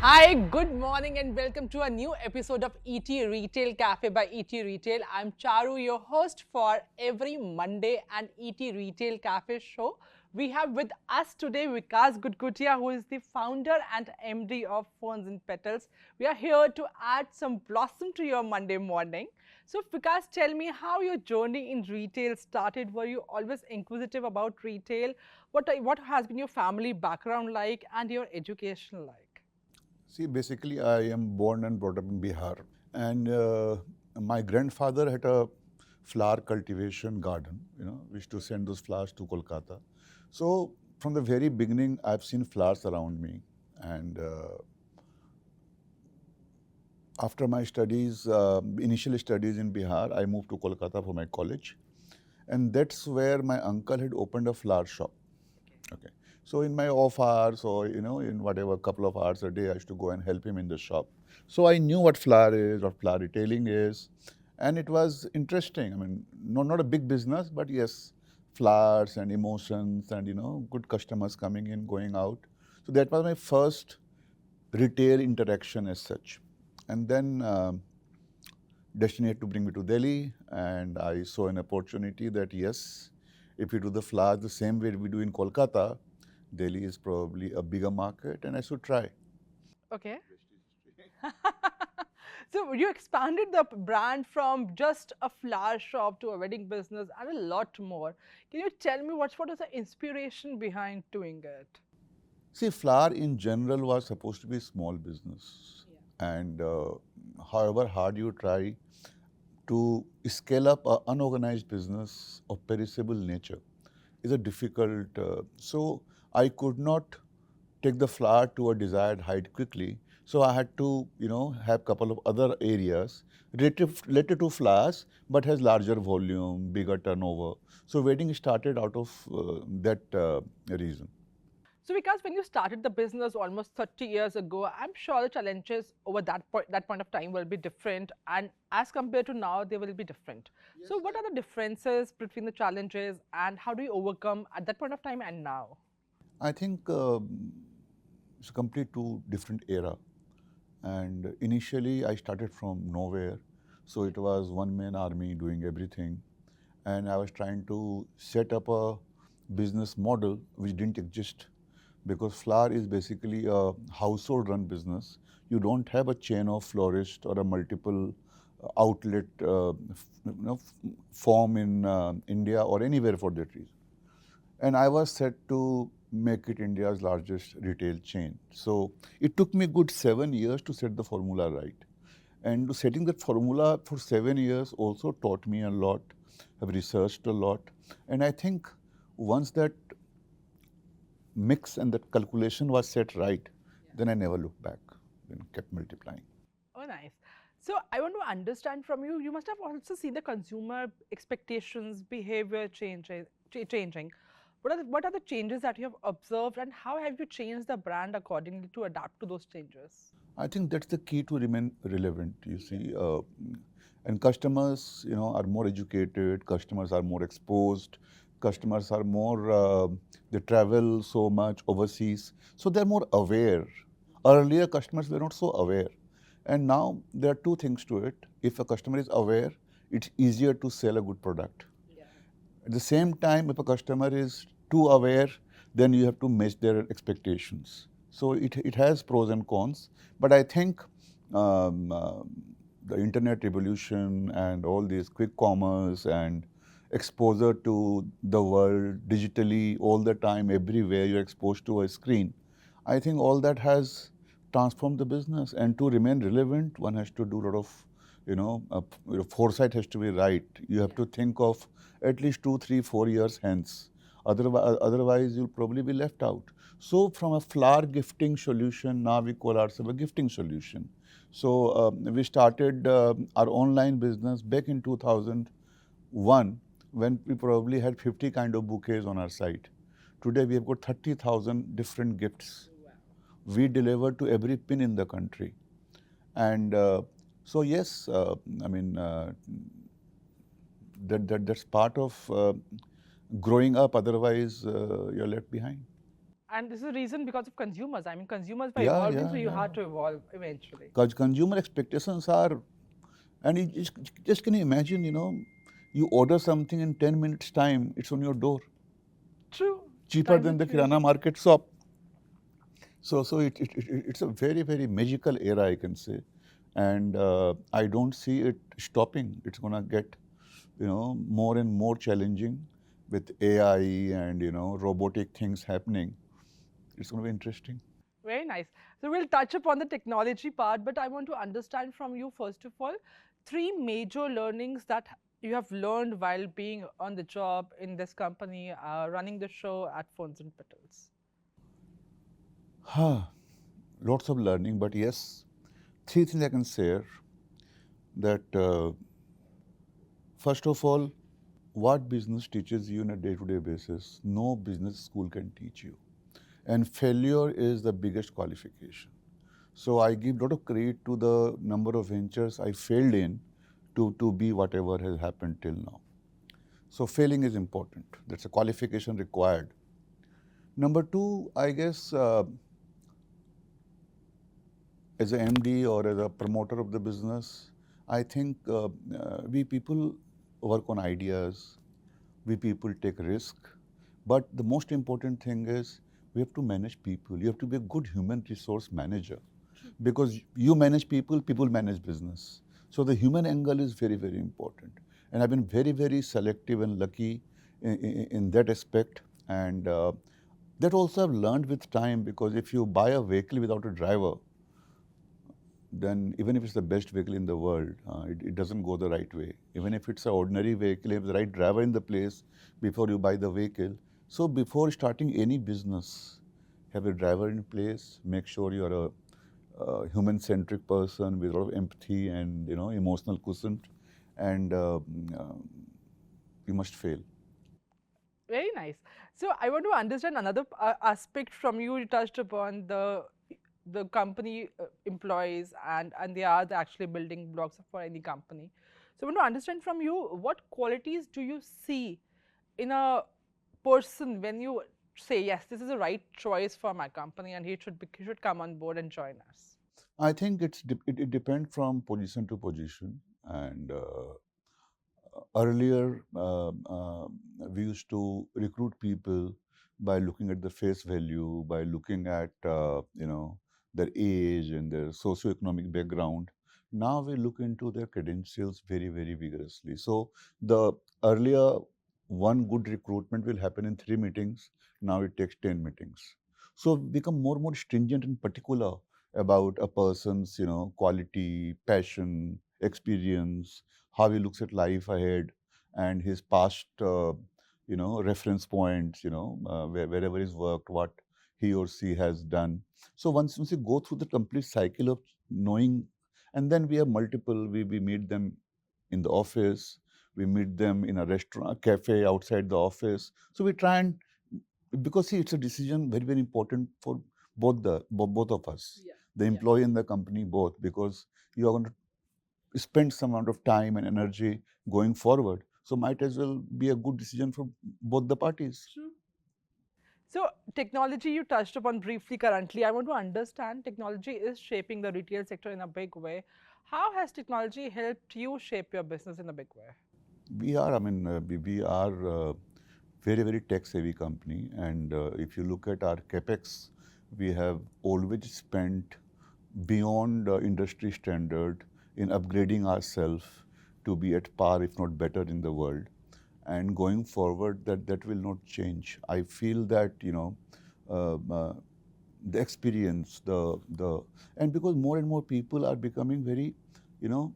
Hi, good morning, and welcome to a new episode of ETRetail Cafe by ETRetail. I'm Charu, your host for every Monday and ETRetail Cafe show. We have with us today Vikaas Gutgutia, who is the founder and MD of Ferns N Petals. We are here to add some blossom to your Monday morning. So, Vikas, tell me how your journey in retail started. Were you always inquisitive about retail? What has been your family background like and your education like? See, basically, I am born and brought up in Bihar, and my grandfather had a flower cultivation garden. We used to send those flowers to Kolkata. So, from the very beginning, I've seen flowers around me, and after my studies, initial studies in Bihar, I moved to Kolkata for my college, and that's where my uncle had opened a flower shop. Okay. So in my off hours or in whatever couple of hours a day, I used to go and help him in the shop. So I knew what flower is, what flower retailing is, and it was interesting. I mean, not a big business, but yes, flowers and emotions and good customers coming in, going out. So that was my first retail interaction as such. And then destiny had to bring me to Delhi, and I saw an opportunity that yes, if we do the flowers the same way we do in Kolkata, Delhi is probably a bigger market, and I should try. Okay. So you expanded the brand from just a flower shop to a wedding business and a lot more. Can you tell me what was the inspiration behind doing it? See, flower in general was supposed to be a small business, and however hard you try to scale up an unorganized business of perishable nature is a difficult. So I could not take the flower to a desired height quickly. So I had to, have couple of other areas related to flowers, but has larger volume, bigger turnover. So wedding started out of that reason. So because when you started the business almost 30 years ago, I'm sure the challenges over that point of time will be different, and as compared to now, they will be different. So what are the differences between the challenges and how do you overcome at that point of time and now? I think it's a complete two different era. And initially, I started from nowhere. So it was one man army doing everything. And I was trying to set up a business model which didn't exist because flower is basically a household run business. You don't have a chain of florists or a multiple outlet form in India or anywhere for that reason. And I was set to make it India's largest retail chain. So it took me good 7 years to set the formula right. And setting that formula for 7 years also taught me a lot. I've researched a lot. And I think once that mix and that calculation was set right, then I never looked back, then kept multiplying. Oh, nice. So I want to understand from you, you must have also seen the consumer expectations, behavior changing. What are the changes that you have observed and how have you changed the brand accordingly to adapt to those changes? I think that's the key to remain relevant, you see. And customers, are more educated, customers are more exposed, customers are more, they travel so much overseas, so they're more aware. Earlier, customers were not so aware. And now there are two things to it. If a customer is aware, it's easier to sell a good product. At the same time, if a customer is too aware, then you have to match their expectations. So it has pros and cons. But I think um, uh, the internet revolution and all this quick commerce and exposure to the world digitally all the time, everywhere you're exposed to a screen, I think all that has transformed the business. And to remain relevant, one has to do a lot of, your foresight has to be right. You have to think of at least 2, 3, 4 years hence. Otherwise, you'll probably be left out. So, from a flower gifting solution, now we call ourselves a gifting solution. So, we started our online business back in 2001 when we probably had 50 kind of bouquets on our site. Today, we have got 30,000 different gifts. We deliver to every pin in the country. And so, yes, I mean, that's part of growing up. Otherwise, you're left behind. And this is a reason because of consumers. I mean, consumers were Yeah, evolving, so yeah, you yeah. had to evolve eventually. Because consumer expectations are, and just can you imagine, you order something in 10 minutes time, it's on your door, True. cheaper Times than are the changing. Kirana market shop. So it's a very, very magical era, I can say. And I don't see it stopping. It's going to get, more and more challenging with AI and, robotic things happening. It's going to be interesting. Very nice. So we'll touch upon the technology part, but I want to understand from you, first of all, three major learnings that you have learned while being on the job in this company, running the show at Ferns and Petals. Lots of learning, but yes, three things I can share that first of all, what business teaches you on a day-to-day basis, no business school can teach you. And failure is the biggest qualification. So I give a lot of credit to the number of ventures I failed in to be whatever has happened till now. So failing is important. That's a qualification required. Number two, I guess as a MD or as a promoter of the business, I think we people work on ideas, we people take risk, but the most important thing is we have to manage people. You have to be a good human resource manager because you manage people, people manage business. So the human angle is very, very important. And I've been very, very selective and lucky in that aspect. And that also I've learned with time because if you buy a vehicle without a driver, then even if it's the best vehicle in the world, it doesn't go the right way. Even if it's an ordinary vehicle, if the right driver in the place before you buy the vehicle. So before starting any business, have a driver in place, make sure you're a human-centric person with a lot of empathy and emotional quotient, and you must fail. Very nice. So I want to understand another aspect from you. You touched upon the company employees, and they are the actually building blocks for any company. So I want to understand from you, what qualities do you see in a person when you say, yes, this is the right choice for my company, and he should come on board and join us. I think it depends from position to position, and earlier we used to recruit people by looking at the face value, by looking at their age and their socioeconomic background. Now we look into their credentials very, very vigorously. So the earlier one good recruitment will happen in 3 meetings. Now it takes 10 meetings. So become more stringent and particular about a person's quality, passion, experience, how he looks at life ahead, and his past reference points, wherever he's worked, what he or she has done. So once you go through the complete cycle of knowing, and then we have multiple, we meet them in the office, we meet them in a restaurant, a cafe outside the office. So we try and, because see, it's a decision very, very important for both of us, Yeah. the Yeah. employee and the company both, because you are going to spend some amount of time and energy going forward. So might as well be a good decision for both the parties. True. So technology you touched upon briefly currently. I want to understand, technology is shaping the retail sector in a big way. How has technology helped you shape your business in a big way? We are very, very tech-savvy company, and if you look at our capex, we have always spent beyond industry standard in upgrading ourselves to be at par, if not better, in the world. And going forward, that will not change. I feel that uh, uh, the experience, the and because more and more people are becoming very, you know,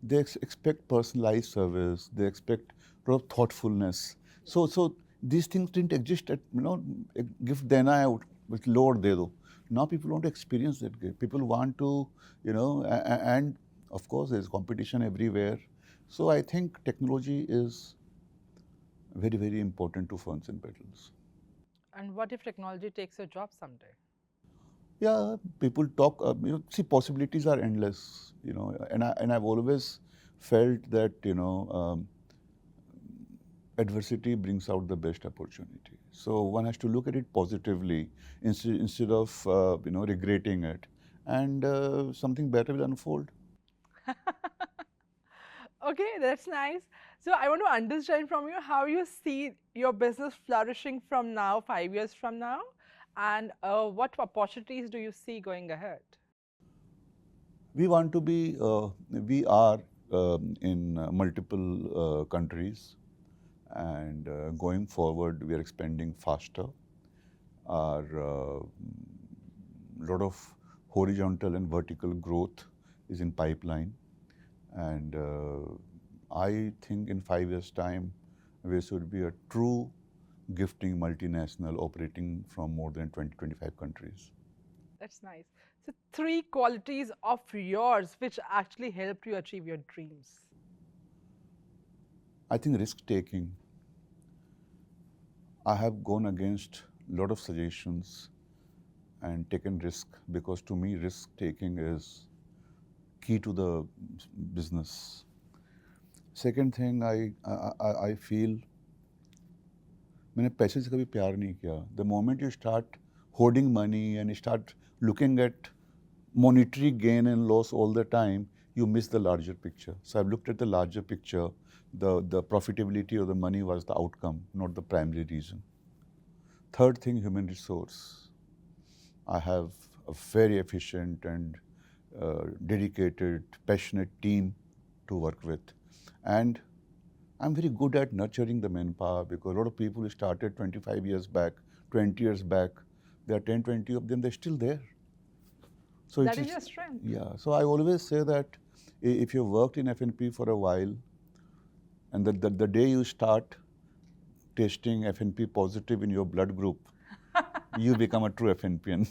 they expect personalized service. They expect a lot of thoughtfulness. So these things didn't exist at gift dena hai with load de do. Now people want to experience that gift. People want to and of course there's competition everywhere. So I think technology is very, very important to Ferns and Petals. And what if technology takes your job someday? Yeah, people talk. See, possibilities are endless. And I've always felt that adversity brings out the best opportunities. So one has to look at it positively instead of regretting it, and something better will unfold. Okay, that's nice. So I want to understand from you how you see your business flourishing from now, 5 years from now, and what opportunities do you see going ahead? We want to be, we are in multiple countries, and going forward, we are expanding faster. Our lot of horizontal and vertical growth is in pipeline, and I think in 5 years' time, we should be a true gifting multinational operating from more than 20-25 countries. That's nice. So, three qualities of yours which actually helped you achieve your dreams. I think risk taking. I have gone against a lot of suggestions and taken risk, because to me risk taking is key to the business. Second thing, I feel मैंने पैसे से कभी प्यार नहीं किया. The moment you start hoarding money and you start looking at monetary gain and loss all the time, you miss the larger picture. So I've looked at the larger picture. The profitability of the money was the outcome, not the primary reason. Third thing, human resource. I have a very efficient and dedicated, passionate team to work with. And I'm very good at nurturing the manpower, because a lot of people who started 25 years back, 20 years back, there are 10, 20 of them, they're still there. So That is your strength. Yeah. So I always say that if you worked in F&P for a while, and the day you start tasting F&P positive in your blood group, you become a true FNPN.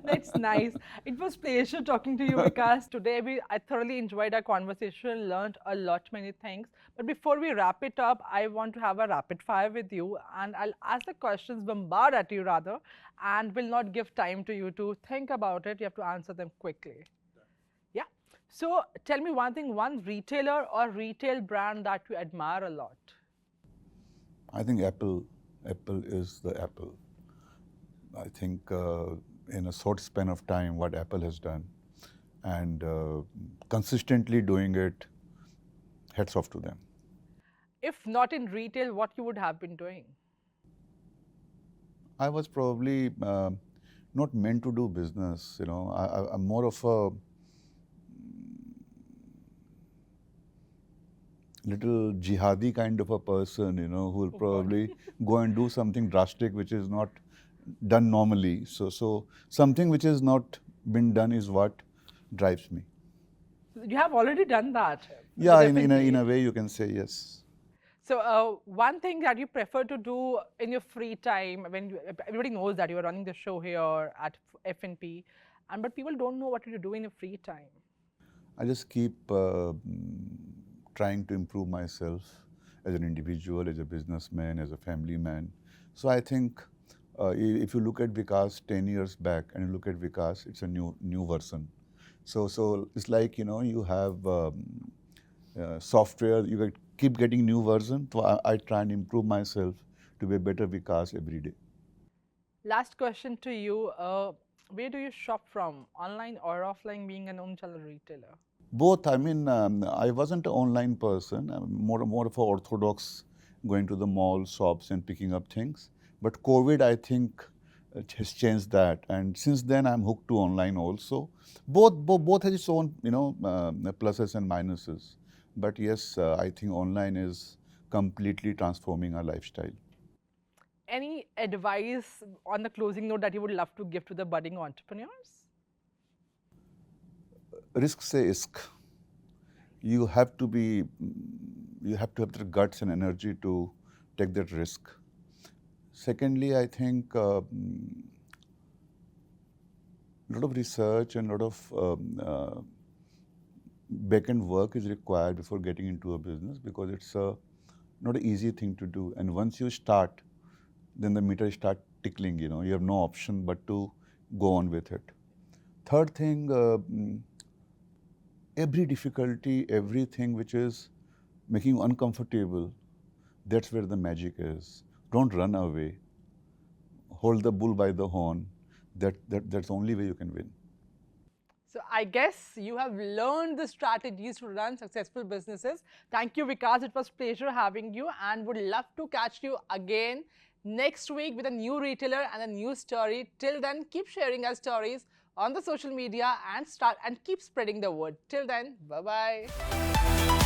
That's nice. It was pleasure talking to you, Vikaas. Today, I thoroughly enjoyed our conversation, learned a lot, many things. But before we wrap it up, I want to have a rapid fire with you, and I'll ask the questions, bombard at you rather, and will not give time to you to think about it. You have to answer them quickly. Yeah. So tell me one thing, one retailer or retail brand that you admire a lot. I think Apple is the Apple. I think in a short span of time, what Apple has done, and consistently doing it, hats off to them. If not in retail, what you would have been doing? I was probably not meant to do business. I'm more of a little jihadi kind of a person, who will probably go and do something drastic which is not done normally. So something which has not been done is what drives me. You have already done that. Yeah, in a way you can say yes. So one thing that you prefer to do in your free time, everybody knows that you are running the show here at FNP, but people don't know what you do in your free time. I just keep trying to improve myself as an individual, as a businessman, as a family man. So I think if you look at Vikaas 10 years back and you look at Vikaas, it's a new version. So it's like, you have software, you keep getting new version. So I try and improve myself to be a better Vikaas every day. Last question to you. Where do you shop from, online or offline, being an omnichannel retailer? Both. I mean, I wasn't an online person. I'm more of an orthodox, going to the mall, shops, and picking up things. But COVID, I think, has changed that. And since then, I'm hooked to online also. Both has its own, pluses and minuses. But yes, I think online is completely transforming our lifestyle. Any advice on the closing note that you would love to give to the budding entrepreneurs? Risk se isk. You have to have the guts and energy to take that risk. Secondly, I think a lot of research and a lot of back-end work is required before getting into a business, because it's not an easy thing to do. And once you start, then the meter start tickling. You have no option but to go on with it. Third thing, every difficulty, everything which is making you uncomfortable, that's where the magic is. Don't run away. hold the bull by the horn. That's the only way you can win. So I guess you have learned the strategies to run successful businesses. Thank you, Vikaas. It was a pleasure having you, and would love to catch you again next week with a new retailer and a new story. Till then, keep sharing our stories on the social media and keep spreading the word. Till then, bye-bye.